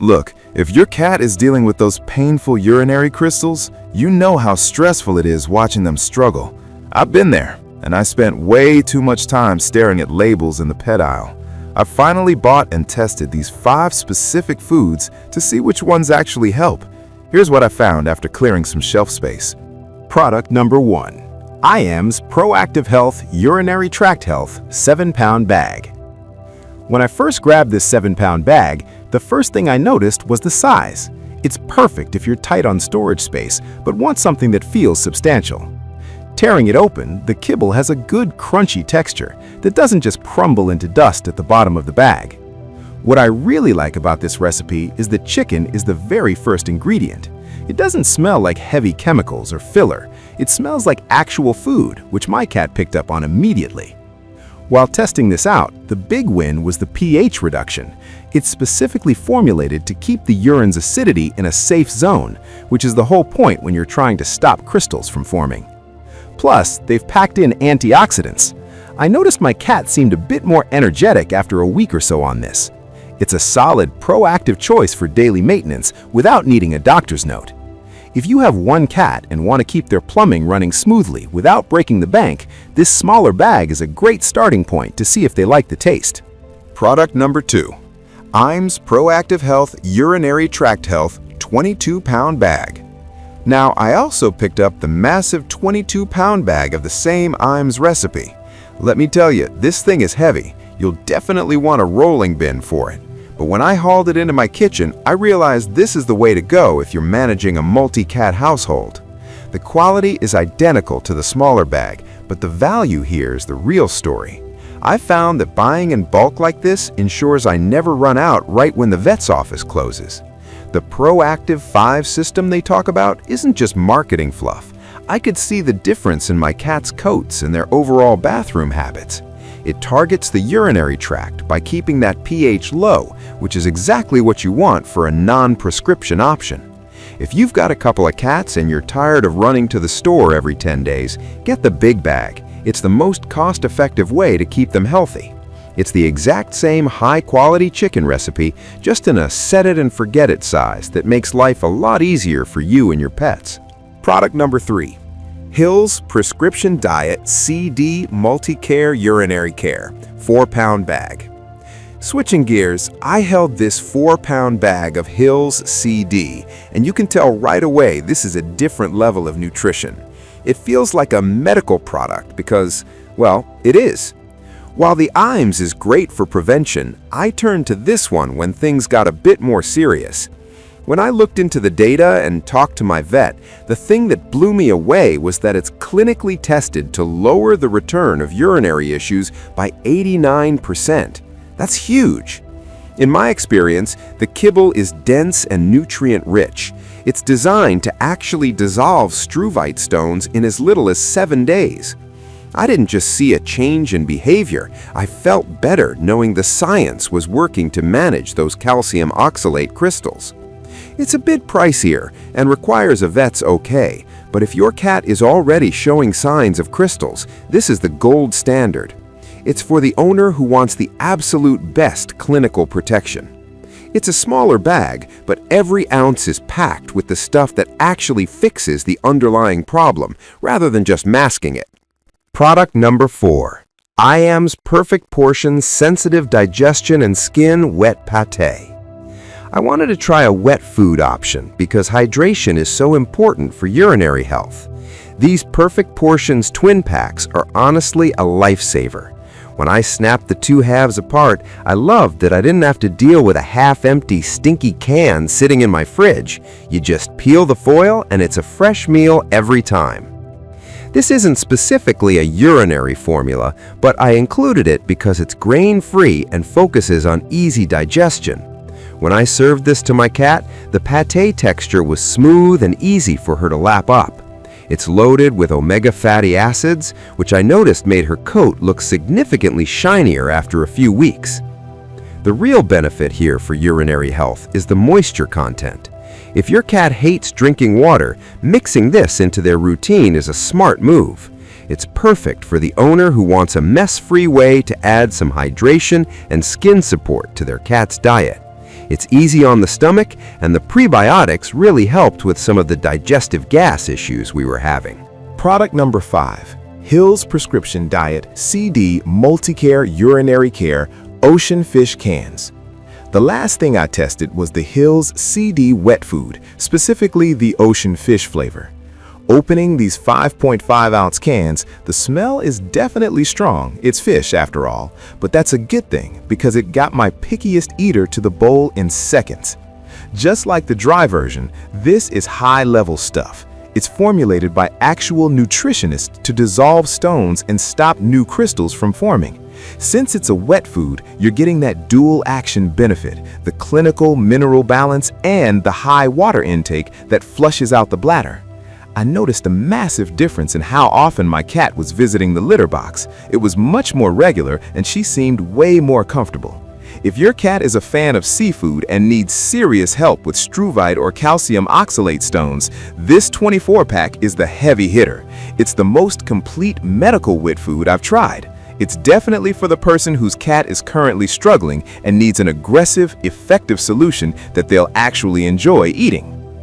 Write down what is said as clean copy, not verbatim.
Look, if your cat is dealing with those painful urinary crystals, you know how stressful it is watching them struggle. I've been there, and I spent way too much time staring at labels in the pet aisle. I finally bought and tested these 5 specific foods to see which ones actually help. Here's what I found after clearing some shelf space. Product number 1. IAM's Proactive Health Urinary Tract Health 7-pound bag. When I first grabbed this 7-pound bag, the first thing I noticed was the size. It's perfect if you're tight on storage space, but want something that feels substantial. Tearing it open, the kibble has a good crunchy texture that doesn't just crumble into dust at the bottom of the bag. What I really like about this recipe is that chicken is the very first ingredient. It doesn't smell like heavy chemicals or filler. It smells like actual food, which my cat picked up on immediately. While testing this out, the big win was the pH reduction. It's specifically formulated to keep the urine's acidity in a safe zone, which is the whole point when you're trying to stop crystals from forming. Plus, they've packed in antioxidants. I noticed my cat seemed a bit more energetic after a week or so on this. It's a solid, proactive choice for daily maintenance without needing a doctor's note. If you have one cat and want to keep their plumbing running smoothly without breaking the bank, this smaller bag is a great starting point to see if they like the taste. Product number 2. IAM's Proactive Health Urinary Tract Health 22-pound bag. Now, I also picked up the massive 22-pound bag of the same IAM's recipe. Let me tell you, this thing is heavy. You'll definitely want a rolling bin for it. But when I hauled it into my kitchen, I realized this is the way to go if you're managing a multi-cat household. The quality is identical to the smaller bag, but the value here is the real story. I found that buying in bulk like this ensures I never run out right when the vet's office closes. The Proactive 5 system they talk about isn't just marketing fluff. I could see the difference in my cat's coats and their overall bathroom habits. It targets the urinary tract by keeping that pH low, which is exactly what you want for a non-prescription option. If you've got a couple of cats and you're tired of running to the store every 10 days, get the big bag. It's the most cost-effective way to keep them healthy. It's the exact same high-quality chicken recipe, just in a set-it-and-forget-it size that makes life a lot easier for you and your pets. Product number 3. Hill's Prescription Diet CD Multi-Care Urinary Care 4-pound bag. Switching gears, I held this 4-pound bag of Hill's CD, and you can tell right away this is a different level of nutrition. It feels like a medical product because, well, it is. While the IAM's is great for prevention, I turned to this one when things got a bit more serious. When I looked into the data and talked to my vet, the thing that blew me away was that it's clinically tested to lower the return of urinary issues by 89%. That's huge. In my experience, the kibble is dense and nutrient-rich. It's designed to actually dissolve struvite stones in as little as 7 days. I didn't just see a change in behavior, I felt better knowing the science was working to manage those calcium oxalate crystals. It's a bit pricier and requires a vet's okay, but if your cat is already showing signs of crystals, this is the gold standard. It's for the owner who wants the absolute best clinical protection. It's a smaller bag, but every ounce is packed with the stuff that actually fixes the underlying problem, rather than just masking it. Product number 4. IAM's Perfect Portion Sensitive Digestion and Skin Wet Pâté. I wanted to try a wet food option because hydration is so important for urinary health. These Perfect Portions twin packs are honestly a lifesaver. When I snapped the two halves apart, I loved that I didn't have to deal with a half-empty, stinky can sitting in my fridge. You just peel the foil and it's a fresh meal every time. This isn't specifically a urinary formula, but I included it because it's grain-free and focuses on easy digestion. When I served this to my cat, the pâté texture was smooth and easy for her to lap up. It's loaded with omega fatty acids, which I noticed made her coat look significantly shinier after a few weeks. The real benefit here for urinary health is the moisture content. If your cat hates drinking water, mixing this into their routine is a smart move. It's perfect for the owner who wants a mess-free way to add some hydration and skin support to their cat's diet. It's easy on the stomach, and the prebiotics really helped with some of the digestive gas issues we were having. Product number 5. Hill's Prescription Diet CD Multicare Urinary Care Ocean Fish Cans. The last thing I tested was the Hill's CD Wet Food, specifically the ocean fish flavor. Opening these 5.5-ounce cans, the smell is definitely strong. It's fish after all, but that's a good thing because it got my pickiest eater to the bowl in seconds. Just like the dry version, this is high-level stuff. It's formulated by actual nutritionists to dissolve stones and stop new crystals from forming. Since it's a wet food, you're getting that dual action benefit, the clinical mineral balance and the high water intake that flushes out the bladder. I noticed a massive difference in how often my cat was visiting the litter box. It was much more regular and she seemed way more comfortable. If your cat is a fan of seafood and needs serious help with struvite or calcium oxalate stones, this 24-pack is the heavy hitter. It's the most complete medical wet food I've tried. It's definitely for the person whose cat is currently struggling and needs an aggressive, effective solution that they'll actually enjoy eating.